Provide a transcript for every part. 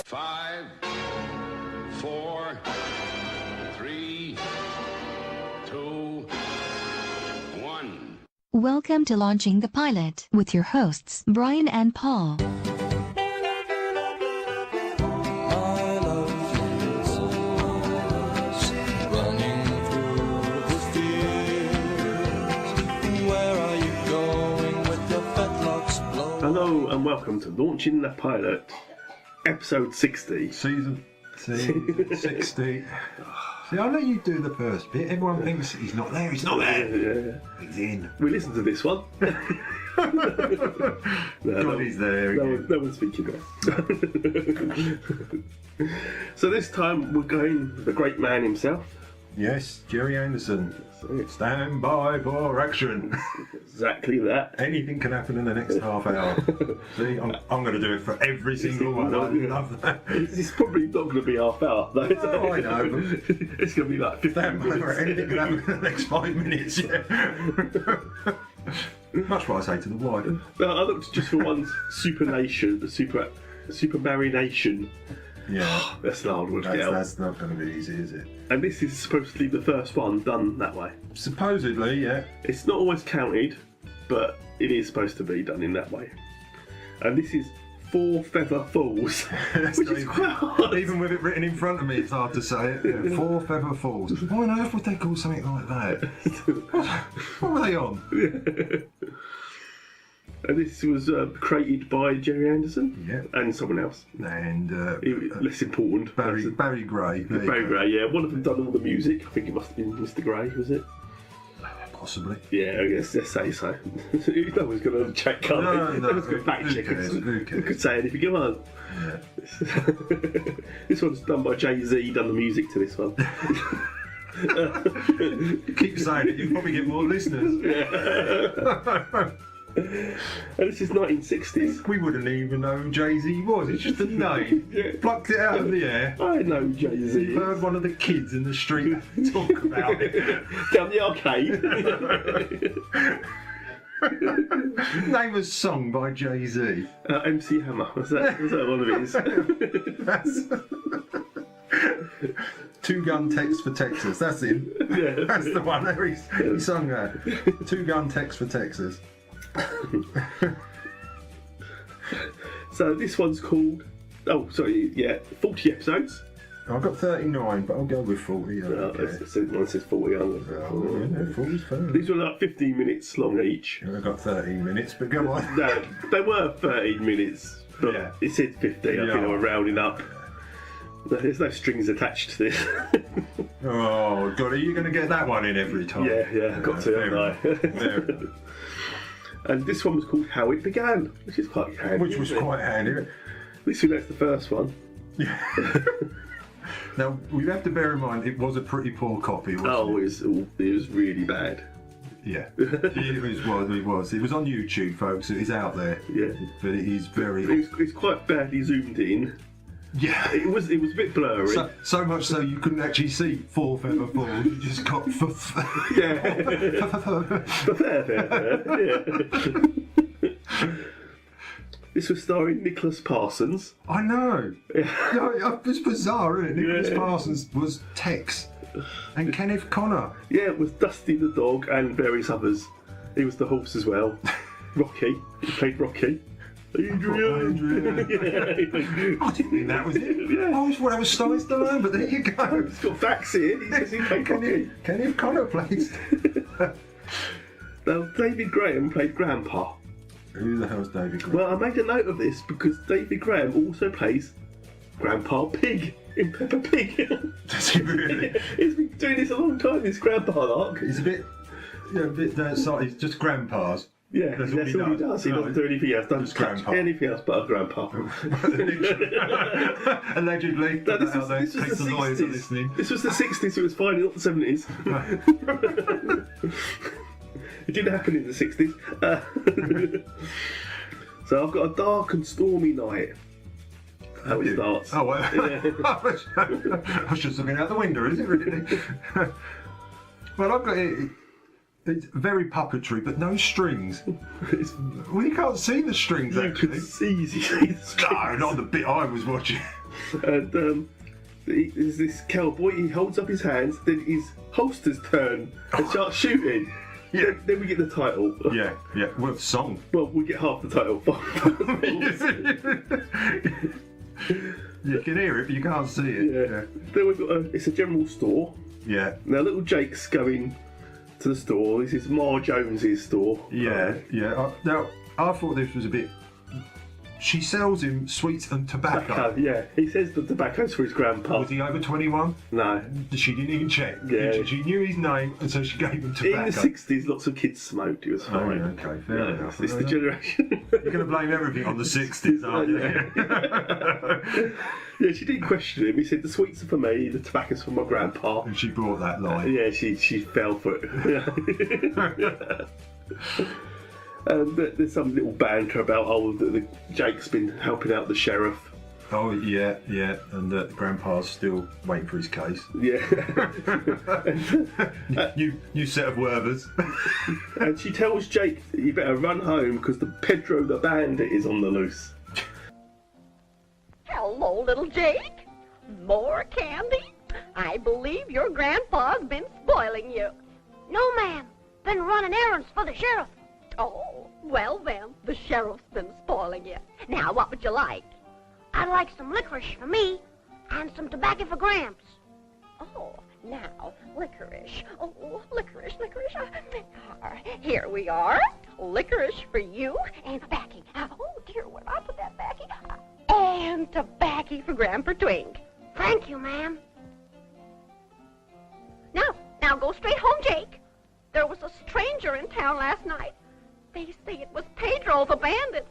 5, 4, 3, 2, 1. Welcome to Launching the Pilot with your hosts, Brian and Paul. Hello and welcome to Launching the Pilot, episode 60. Season 60. See, I know you do the first bit. Everyone thinks he's not there, he's not there. Yeah. He's in. We listened to this one. God, he's there again. No one's speaking there. So this time we're going with the great man himself. Yes, Gerry Anderson. Stand by for action. Exactly that. Anything can happen in the next half hour. See, I'm going to do it for every single one. I love that. It's probably not going to be half hour though. Oh, I know. It's going to be like 15 minutes. Anything can happen in the next 5 minutes, yeah. Much what I say to the wife. No, I looked just for one supermarionation. Yeah. That's an old word. That's not going to be easy, is it? And this is supposedly the first one done that way. Supposedly, yeah. It's not always counted, but it is supposed to be done in that way. And this is 4 feather falls, which is quite hard. Even with it written in front of me, it's hard to say it. Yeah, 4 feather falls. Why on earth would they call something like that? What were they on? And this was created by Gerry Anderson, and someone else, and less important, Barry Gray. Barry Gray, yeah. One of them done all the music. I think it must have been Mr. Gray, was it? Possibly. Yeah, I guess let's say so. No one's going to check. No one's going to fact check. Who could say anything? Come on. Yeah. This one's done by Jay-Z. Done the music to this one. Keep saying it. You probably get more listeners. Yeah. And this is 1960s. We wouldn't even know who Jay-Z was. It's just a name. Yeah. Plucked it out of the air. I know Jay-Z. You've heard one of the kids in the street talk about it. Down the arcade. Name a song by Jay-Z. MC Hammer. Was that one of his? Two-gun text for Texas. That's him. Yeah. That's the one. He sung that. Two-gun text for Texas. So this one's called 40 episodes. I've got 39, but I'll go with 40. One says 40. 40's fine. These were like 15 minutes long each. I've got 13 minutes, but go on. No, they were 13 minutes, but it said 50. I think they were rounding up. There's no strings attached to this. Oh, God, are you going to get that one in every time? Yeah, I've got to, haven't I? And this one was called How It Began, which is quite handy. Which was quite handy. At least we know it's the first one. Yeah. Now, we have to bear in mind, it was a pretty poor copy, wasn't it? It was really bad. Yeah, it was. It was on YouTube, folks. It is out there. Yeah. But it is very... It's quite badly zoomed in. Yeah. It was a bit blurry. So much so you couldn't actually see 4 feather falls. You just got... Yeah. This was starring Nicholas Parsons. I know. Yeah. It's bizarre, isn't it? Nicholas Parsons was Tex. And Kenneth Connor. Yeah, it was Dusty the dog and various others. He was the horse as well. Rocky. He played Rocky. Adrian. I didn't think that was it. Yeah. I always thought that was Sly Stallone, but there you go. He's got facts here. He says he played Rocky. Kenneth Connor plays. Now, David Graham played Grandpa. Who the hell's David Graham? Well, I made a note of this because David Graham also plays Grandpa Pig in Peppa Pig. Does he really? He's been doing this a long time, this Grandpa arc. He's a bit he's just grandpa's. Yeah, that's all he does. He doesn't do anything else. Doesn't touch anything else but a grandpa. Allegedly. No, this was the 60s. This was the 60s. It was fine, not the 70s. It didn't happen in the 60s. So I've got a dark and stormy night. How it starts. Oh, well. I was just looking out the window, is it really? Well, I've got it. It's very puppetry, but no strings. Well, you can't see the strings, You actually. could easily see the strings. No, not the bit I was watching. And there's this cowboy, he holds up his hands, then his holster's turn and starts shooting. Yeah. Then we get the title. Yeah. Well, the song. Well, we get half the title. You can hear it, but you can't see it. Yeah. Then we've got it's a general store. Yeah. Now little Jake's going to the store. This is Ma Jones's store. Yeah. Now, I thought this was a bit... She sells him sweets and tobacco. Yeah, he says the tobacco's for his grandpa. Was he over 21? No. She didn't even check. Yeah. She knew his name, and so she gave him tobacco. In the 60s, lots of kids smoked. It was Oh, fine. yeah, okay, fair enough. It's the generation. You're going to blame everything on the 60s, aren't you? Yeah, she didn't question him. He said, the sweets are for me, the tobacco's for my grandpa. And she brought that line. Yeah, she fell for it. And there's some little banter about, Jake's been helping out the sheriff. Oh, yeah, and Grandpa's still waiting for his case. Yeah. New set of Werthers. And she tells Jake, you better run home because the Pedro the Bandit is on the loose. Hello, little Jake. More candy? I believe your grandpa's been spoiling you. No, ma'am. Been running errands for the sheriff. Oh, well then, the sheriff's been spoiling you. Now, what would you like? I'd like some licorice for me and some tobacco for Gramps. Oh, now, licorice. Oh, licorice. Here we are. Licorice for you and tobacco. Oh, dear, where'd I put that tobacco? And tobacco for Grandpa Twink. Thank you, ma'am. Now go straight home, Jake. There was a stranger in town last night. They say it was Pedro the Bandit.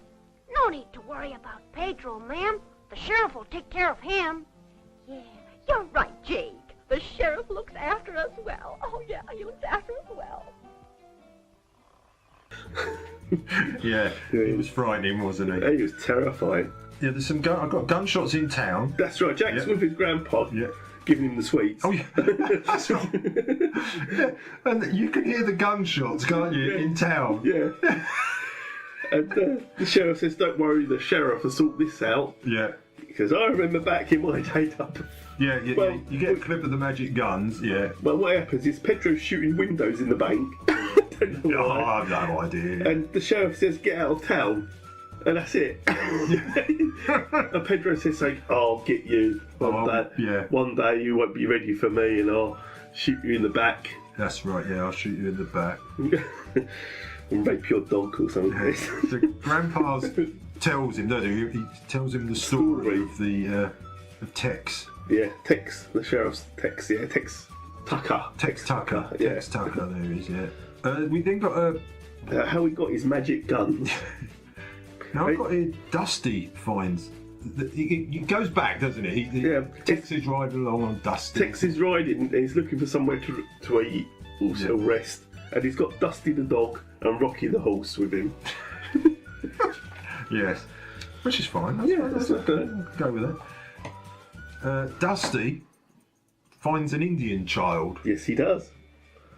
No need to worry about Pedro, ma'am. The sheriff will take care of him. Yeah, you're right, Jake. The sheriff looks after us well. Oh, yeah, he looks after us well. Yeah, he was frightening, wasn't he? He was terrifying. Yeah, there's some. I've got gunshots in town. That's right, Jake's with his grandpa. Yeah. Giving him the sweets. Oh, yeah. That's right. Yeah. And you can hear the gunshots, can't you, in town? Yeah. And the sheriff says, don't worry, the sheriff will sort this out. Yeah. Because I remember back in my day up. Yeah, Well, you get a clip of the magic guns, yeah. Well, what happens is Pedro's shooting windows in the bank. Don't know Oh, why. I have no idea. And the sheriff says, get out of town. And that's it. And Pedro says, like, I'll get you one day. Yeah. One day you won't be ready for me and I'll shoot you in the back. That's right, yeah, I'll shoot you in the back. And rape your dog or something. Yeah. So Grandpa tells him, doesn't he? He tells him the story of the of Tex. Yeah, Tex, the sheriff's Tex, yeah, Tex Tucker. Tex Tucker. Yeah. Tex Tucker, there he is, yeah. We then got How he got his magic guns. now I've got here, Dusty finds. He goes back, doesn't he? Yeah. Tex is riding along on Dusty. Tex is riding and he's looking for somewhere to eat, also rest. And he's got Dusty the dog and Rocky the horse with him. Yes. Which is fine. That's okay. Go with it. Dusty finds an Indian child Yes, he does.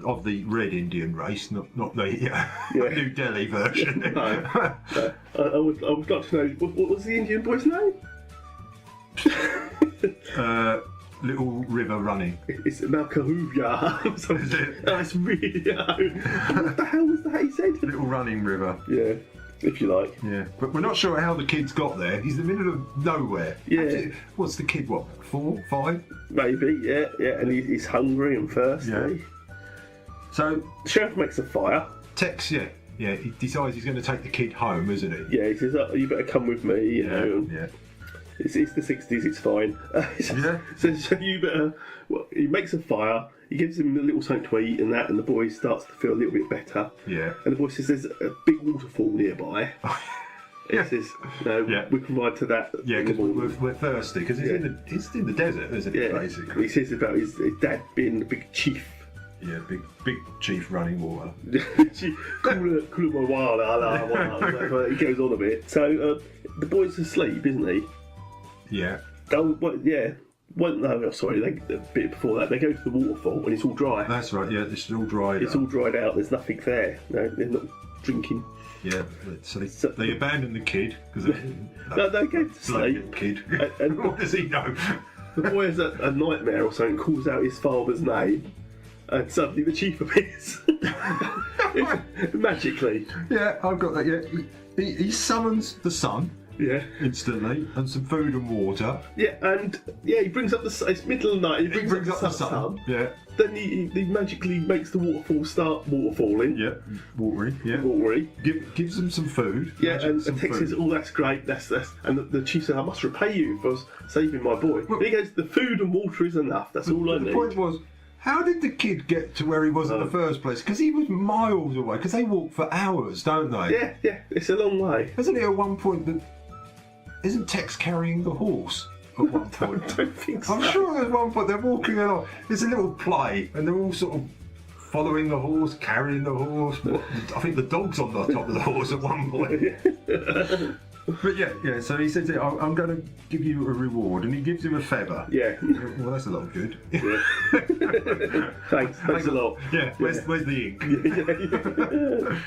of the red Indian race, not the Yeah. New Delhi version. No. I would like to know, what was the Indian boy's name? Little river running. It's Malkahuya. Is it? That's really What the hell was that he said? Little running river. Yeah, if you like. Yeah, but we're not sure how the kid's got there. He's in the middle of nowhere. Yeah. What's the kid? What? 4, 5? Maybe, yeah, and he's hungry and thirsty. Yeah. The So sheriff makes a fire. Tex, yeah, he decides he's going to take the kid home, isn't he? Yeah, he says, oh, you better come with me, you know. Yeah. It's the 60s, it's fine. Yeah. So you better... Well, he makes a fire, he gives him a little something to eat and that, and the boy starts to feel a little bit better. Yeah. And the boy says there's a big waterfall nearby. Yeah. He says, no, we can ride to that. Yeah, in the because morning. we're thirsty. Because it's in the desert, isn't it? Yeah. Basically. He says about his dad being the big chief. Yeah, big chief running water. He goes on a bit. So the boy's asleep, isn't he? Yeah. Oh, well, yeah. Well, no, sorry, a bit before that, they go to the waterfall and it's all dry. That's right, yeah, it's all dried It's up. all dried out, there's nothing there. No, they're not drinking. Yeah, so they abandon the kid, because No, they go to bloody sleep. kid. And What does he know? the boy has a nightmare or something, calls out his father's name, and suddenly the chief appears. Magically. Yeah, I've got that, yeah. He summons the sun Yeah. instantly, and some food and water. Yeah, and he brings up it's middle of the night, he brings up the sun. Yeah, Then he magically makes the waterfall start waterfalling. yeah, watery, yeah. Watery. Gives them some food. Yeah, magic and some Tex food. says, "Oh, that's great. That's." And the chief says, "I must repay you for saving my boy." And he goes, "The food and water is enough. That's all I The need." point was, how did the kid get to where he was in the first place? Because he was miles away. Because they walk for hours, don't they? Yeah, it's a long way. Isn't it at one point that isn't Tex carrying the horse at one point? I don't think so. I'm sure there's one point they're walking along. There's a little play, and they're all sort of following the horse, carrying the horse. I think the dog's on the top of the horse at one point. But yeah. So he says, "I'm going to give you a reward," and he gives him a feather. Yeah. Well, that's a lot of good. Yeah. Thanks a lot. Yeah. Where's the ink?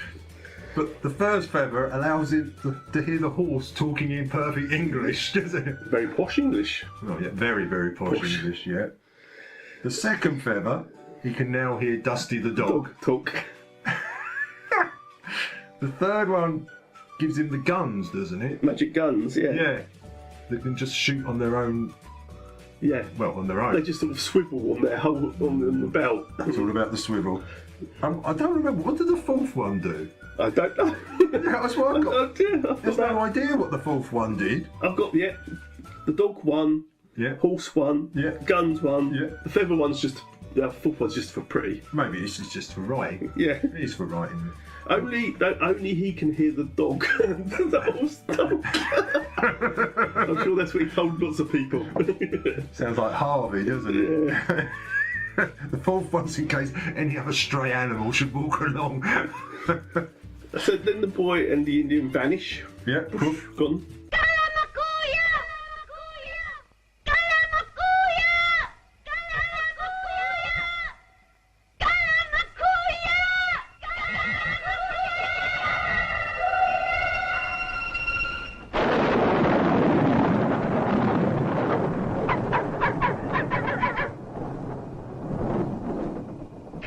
But the first feather allows him to hear the horse talking in perfect English, doesn't it? Very posh English. Oh yeah, very, very posh English, yeah. The second feather, he can now hear Dusty the dog. Talk. The third one gives him the guns, doesn't it? Magic guns, yeah. Yeah. They can just shoot on their own, Yeah. well, on their own. They just sort of swivel on their whole on the belt. It's all about the swivel. I don't remember, what did the fourth one do? I don't know. Yeah, that's what I've got. There's no I've idea what the fourth one did. got the dog one, Yeah. horse one, Yeah. guns one. Yeah. The feather one's just the fourth one's just for pretty. Maybe this is just for writing. Yeah. It is for writing. Only he can hear the dog. The horse dog. I'm sure that's what he told lots of people. Sounds like Harvey, doesn't it? Yeah. The fourth one's in case any other stray animal should walk along. So then the boy and the Indian vanish. Yeah, poof. Gone.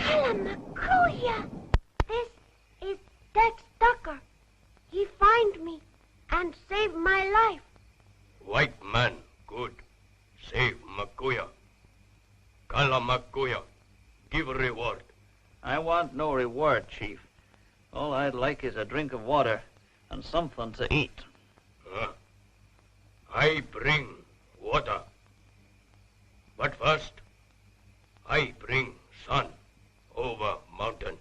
Kalamakuya! This is Dex Ducker. He found me and saved my life. White man, good. Save Makuya. Kala Makuya. Give reward. I want no reward, Chief. All I'd like is a drink of water and something to eat. I bring water. But first, I bring sun over mountain.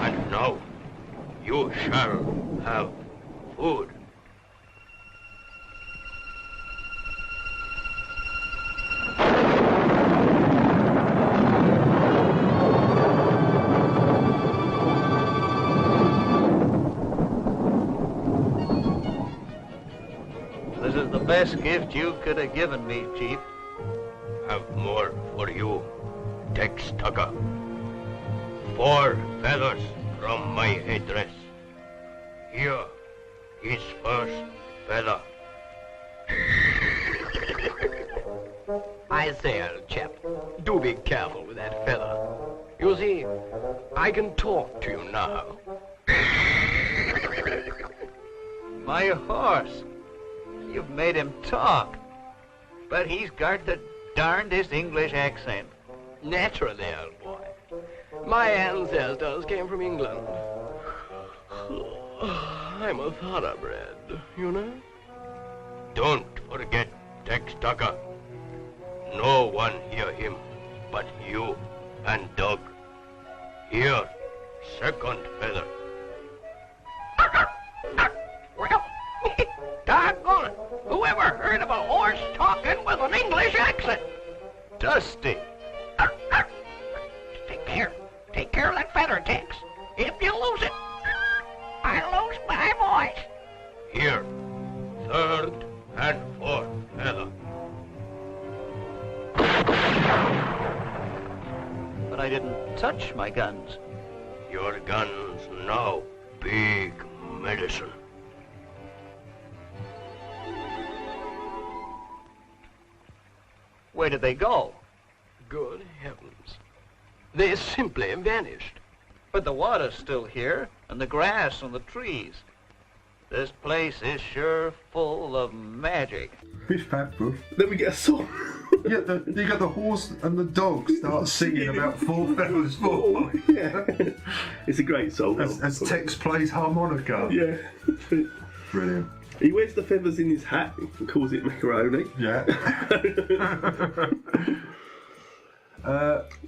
And now, you shall have food. This is the best gift you could have given me, Chief. Have more for you, Tex Tucker. 4 feathers from my headdress. Here is first feather. I say, old chap, do be careful with that feather. You see, I can talk to you now. My horse. You've made him talk. But he's got the darndest English accent. Naturally, old boy. My ancestors came from England. I'm a thoroughbred, you know? Don't forget Tex Tucker. No one hear him but you and Doug. Here, second feather. Well, doggone it. Whoever heard of a horse talking with an English accent? Dusty. Take care. Take care of that feather, Tex. If you lose it, I lose my voice. Here, third and fourth feather. But I didn't touch my guns. Your guns now, big medicine. Where did they go? Good heavens. They simply vanished. But the water's still here, and the grass and the trees. This place is sure full of magic. Biff Bap Boof. Then we get a song. Yeah, you got the horse and the dog start singing about four feathers fall. Yeah. It's a great song. As Tex plays harmonica. Yeah. Brilliant. He wears the feathers in his hat and calls it macaroni. Yeah.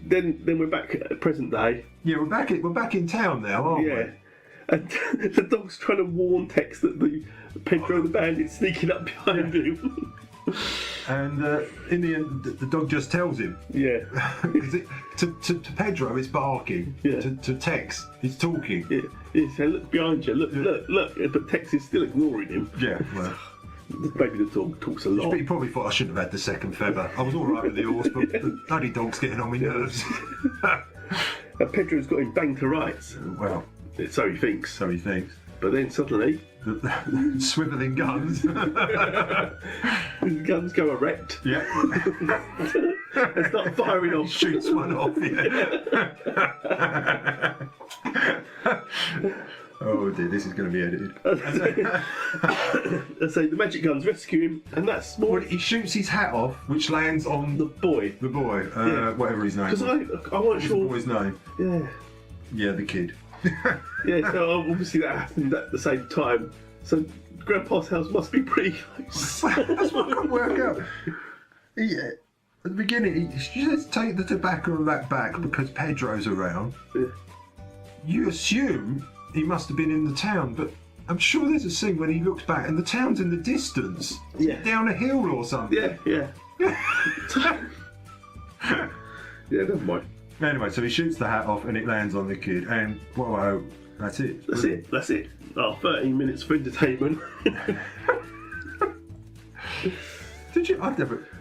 Then we're back at present day. Yeah, we're back in town now, aren't we? Yeah. And the dog's trying to warn Tex that the Pedro the bandit's sneaking up behind him. And in the end, the dog just tells him. Yeah. To Pedro, it's barking. Yeah. To Tex, it's talking. Yeah. He said, look behind you, look. But Tex is still ignoring him. Yeah, well. Maybe the dog talks a lot. But he probably thought I shouldn't have had the second feather. I was all right with the horse, but the bloody dog's getting on my nerves. And Pedro's got him banged to rights. Well, so he thinks. So he thinks. But then suddenly... swiveling guns. His guns go erect. Yeah. And start firing off. Shoots one off, yeah. Oh dear, this is going to be edited. So the magic guns rescue him, and that's more... Well, he shoots his hat off, which lands on... The boy. Yeah. Whatever his name was. Because I wasn't sure... What's the boy's name? Yeah. Yeah, the kid. Yeah, so obviously that happened at the same time. So Grandpa's house must be pretty close. That's what I couldn't work out. At the beginning, he says take the tobacco and that back because Pedro's around. Yeah. You assume he must have been in the town, but I'm sure there's a scene when he looks back and the town's in the distance. Yeah. Down a hill or something. Yeah. Yeah, never mind. Anyway, so he shoots the hat off and it lands on the kid, and whoa, that's it. That's it. Oh, 13 minutes for entertainment. They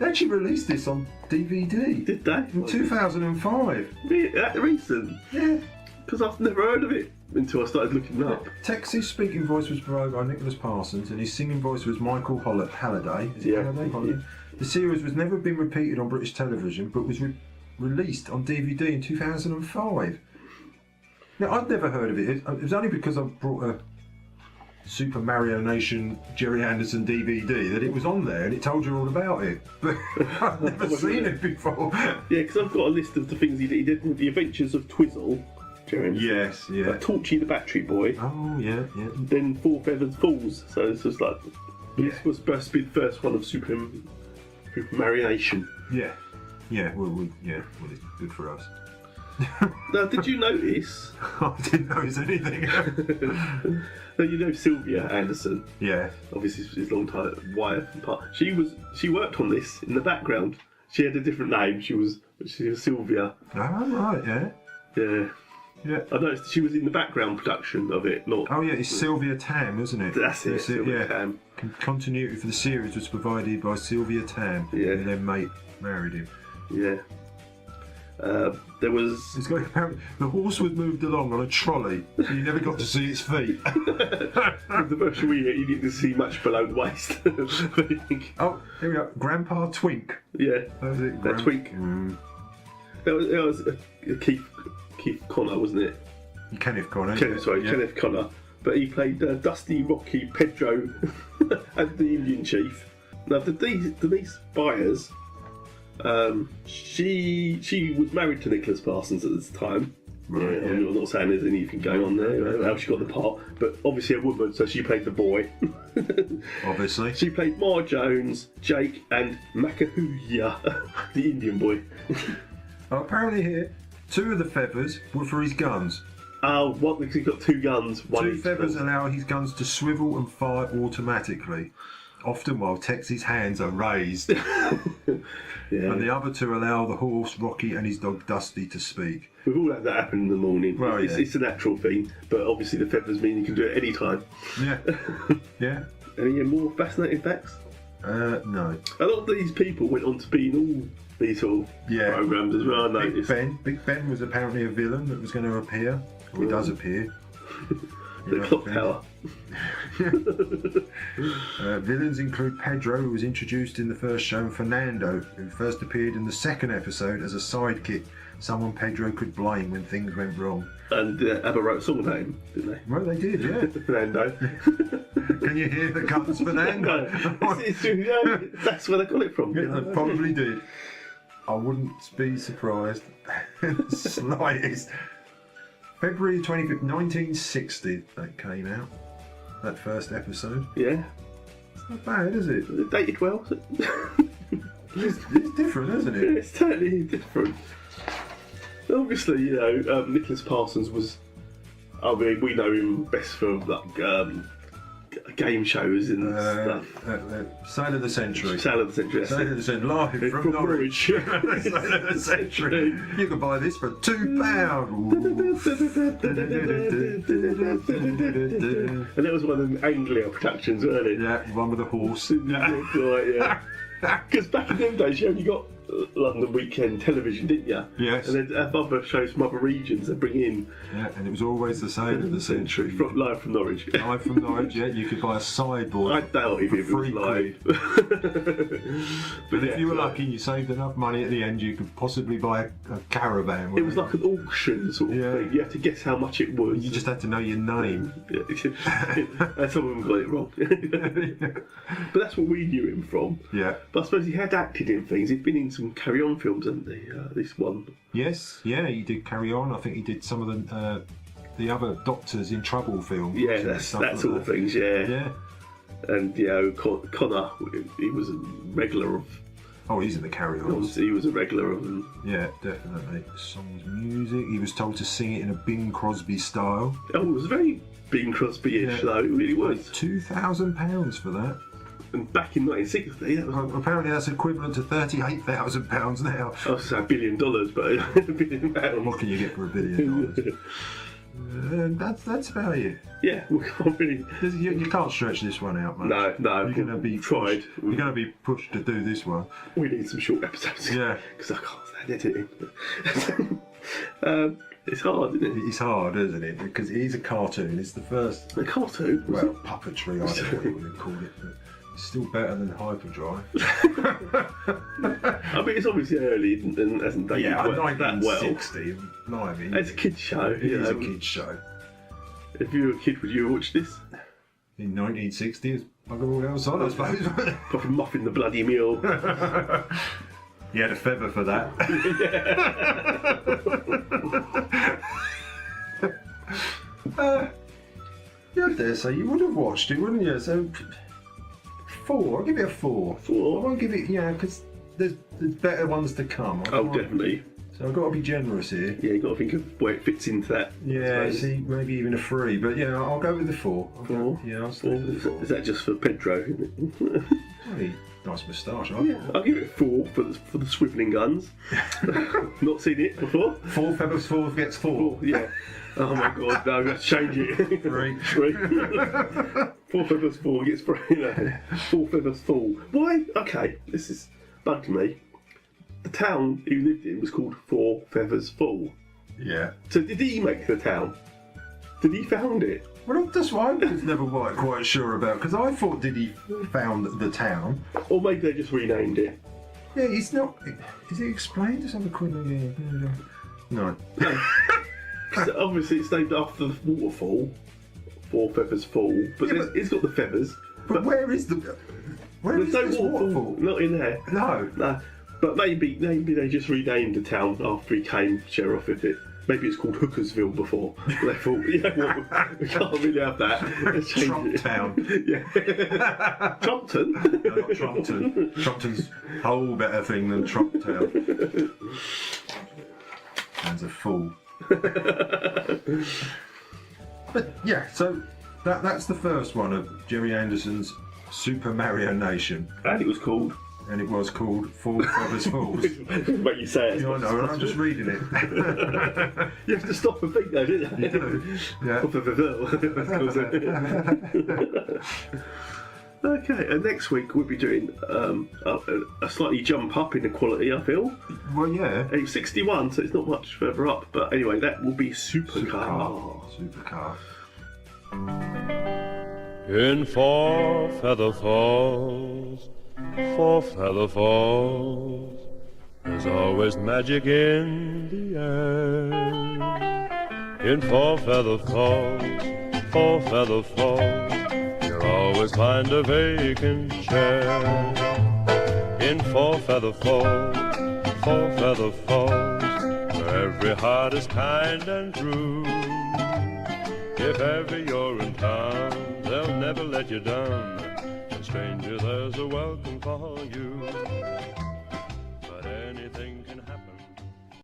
actually released this on DVD. Did they? In 2005. That recent? Yeah. Because I've never heard of it until I started looking up. Tex's speaking voice was provided by Nicholas Parsons, and his singing voice was Michael Halliday. Is it Yeah. Halliday? Yeah. The series was never been repeated on British television, but was released on DVD in 2005. Now, I'd never heard of it. It was only because I brought a supermarionation Gerry Anderson DVD that it was on there and it told you all about it. But I've never seen it before. Yeah, because I've got a list of the things he did. He did The Adventures of Twizzle. Gerry Yes, yeah. Torchy the Battery Boy. Oh, yeah. Then Four Feathers Falls. So it's just like... This was supposed to be the first one of supermarionation. Yeah. Yeah, well, it's good for us. Now, did you notice? I didn't notice anything. Now, you know Sylvia Anderson. Yeah. Obviously, his long-time wife and partner. She worked on this in the background. She had a different name. She was Sylvia. Oh, right, yeah. Yeah. Yeah. I noticed she was in the background production of it. Not. Oh, yeah, it's Sylvia Tam, isn't it? That's it. Sylvia Tam. Continuity for the series was provided by Sylvia Tam. Yeah. And their mate married him. Yeah. There was... Apparently, the horse was moved along on a trolley, so you never got to see its feet. The version we get, you didn't see much below the waist. Oh, here we go. Grandpa Twink. Yeah. That was it. That Twink. That was Keith Connor, wasn't it? Kenneth Connor. Kenneth Connor. But he played Dusty, Rocky, Pedro, and the Indian chief. Now, Denise Byers... she was married to Nicholas Parsons at this time. Right, yeah. I'm not saying there's anything going on there, how she got the part, but obviously a woman, so she played the boy. Obviously. She played Mar Jones, Jake, and Makahuya, the Indian boy. Apparently here, 2 of the feathers were for his guns. Oh, what? Because he's got 2 guns. 2 feathers allow his guns to swivel and fire automatically, often while Tex's hands are raised. Yeah. And the other 2 allow the horse, Rocky, and his dog, Dusty, to speak. We've all had that happen in the morning. Well, It's a natural thing, but obviously the feathers mean you can do it any time. Yeah. Yeah. Any more fascinating facts? No. A lot of these people went on to be in all these sort of programmes as well, I noticed. Big Ben was apparently a villain that was going to appear. Or he does appear. The clock tower. Villains include Pedro, who was introduced in the first show, and Fernando, who first appeared in the second episode as a sidekick, someone Pedro could blame when things went wrong. And ABBA wrote a song about him, didn't they? Well, they did, yeah. Fernando. Can you hear the guns, Fernando? That's where they got it from. Yeah, they probably did. I wouldn't be surprised. Slightest. February 25th, 1960, that came out. That first episode. Yeah. It's not bad, is it? Dated well. It's different, isn't it? It's totally different. Obviously, you know, Nicholas Parsons was. I mean, we know him best for like game shows and stuff. Sale of the Century. Sale of the Century. Sale of the Century. Live from Norwich. Sale of the Century. You can buy this for £2. And it was one of the Anglia productions, wasn't it? Yeah, one with a horse. Right, yeah. Because back in them days, you only got London weekend television, didn't you? Yes. And then have other shows from other regions they bring in. Yeah, and it was always the Sale of the Century. Live from Norwich. Live from Norwich, yeah. You could buy a sideboard. I doubt if it was live. But if you were lucky and you saved enough money at the end, you could possibly buy a caravan. It was like an auction sort of thing. You had to guess how much it was. You just had to know your name. And some of them got it wrong. But that's what we knew him from. Yeah. But I suppose he had acted in things. He'd been in some Carry On films, hasn't he? This one. Yes, yeah, he did Carry On. I think he did some of the other Doctors in Trouble films. Yeah, that sort of things, yeah. Yeah. And, you know, Connor, he was a regular of... Oh, he's in the Carry On. He was a regular of them. Yeah, definitely. Songs, music. He was told to sing it in a Bing Crosby style. Oh, it was very Bing Crosby-ish, though. It really was. £2,000 for that. And back in 1960, that was... Apparently that's equivalent to £38,000 now. I was saying $1 billion, but £1 billion. What can you get for $1 billion? That's about it. Yeah, we can't really... You can't stretch this one out, mate. No. You're going to be tried. You're going to be pushed to do this one. We need some short episodes. Yeah. Because I can't stand editing. It's hard, isn't it? It's hard, isn't it? Because it is a cartoon. It's the first... A cartoon? Well, puppetry, I don't know what you would call it. But it's still better than Hyperdrive. I mean, it's obviously early and hasn't done that well. 1960, blimey. It's a kid's show. It is a kid's show. If you were a kid, would you watch this? In 1960, it's bugger all outside, I suppose. Probably muffin the bloody meal. You had a feather for that. Yeah, I dare say you would have watched it, wouldn't you? So, 4. I'll give it a 4. 4? I won't give it, because there's better ones to come. Definitely. So I've got to be generous here. Yeah, you've got to think of where it fits into that. Yeah, see, maybe even a 3, but yeah, I'll go with the 4. 4? Yeah, I'll stay with the 4. Is that just for Pedro, isn't it? Hey, nice moustache, I'll give it 4 for the swivelling guns. Not seen it before. 4 feathers, 4 gets 4. Yeah. Oh my god, no, I'm going to change it. 3. 4 feathers, 4 gets 3. 4 feathers, 4. Why? Okay, this is bugged me. The town he lived in was called 4 Feathers Fall. Yeah. So did he make the town? Did he found it? Well, that's what I was never quite sure about, because I thought did he found the town. Or maybe they just renamed it. Yeah, it's not... Is it explained? Let's have a quick look here. No. Obviously it's named after the waterfall. 4 Feathers Fall. But it's got the feathers. But where is the... Where is there's this no waterfall? Not in there. No. But maybe they just renamed the town after he came sheriff of it. Maybe it's called Hookersville before. They thought, we can't really have that. Let's change it. Trumptown. Yeah. Trumpton? No, not Trumpton. Trumpton's a whole better thing than Trumptown. Man's a fool. But yeah, so that's the first one of Gerry Anderson's Supermarionation. And it was called. And it was called Four Feathers Falls. But you say it. Yeah, I know, and I'm just reading it. You have to stop and think though, don't you? You do. Yeah. Okay, and next week we'll be doing a slightly jump up in the quality, I feel. Well, yeah. And it's 61, so it's not much further up. But anyway, that will be Supercar. Supercar. In Four Feather Falls, Four Feather Falls, there's always magic in the air. In Four Feather Falls, Four Feather Falls, you'll always find a vacant chair. In Four Feather Falls, Four Feather Falls, where every heart is kind and true. If ever you're in town, they'll never let you down. And stranger, there's a welcome for you.